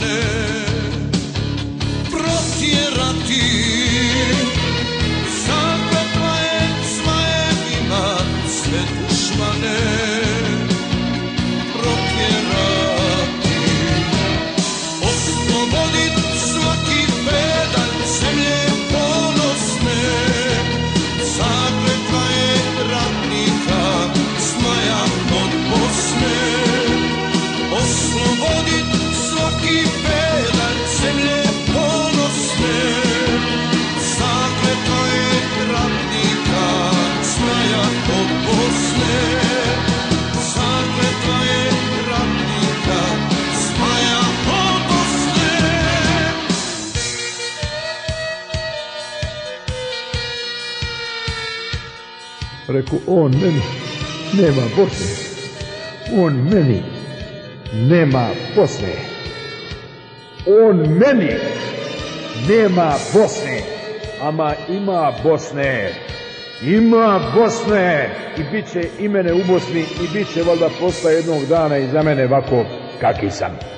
dušmane protjerati. Zakletva je zmajevima sve dušmane protjerati. Oslobodit svaki pedalj zemlje ponosne. Zakletva je ratnika zmaja od Bosne. Oslobodit svaki pedalj zemlje ponosne. Zakletva je ratnika zmaja od Bosne. Zakletva je ratnika zmaja od Bosne. Reku, on meni nema Bosne. On meni nema Bosne. On meni nema Bosne. Ama ima Bosne. Ima Bosne. I bit će i mene u Bosni i bit će valjda posla jednog dana i za mene ovako kaki sam.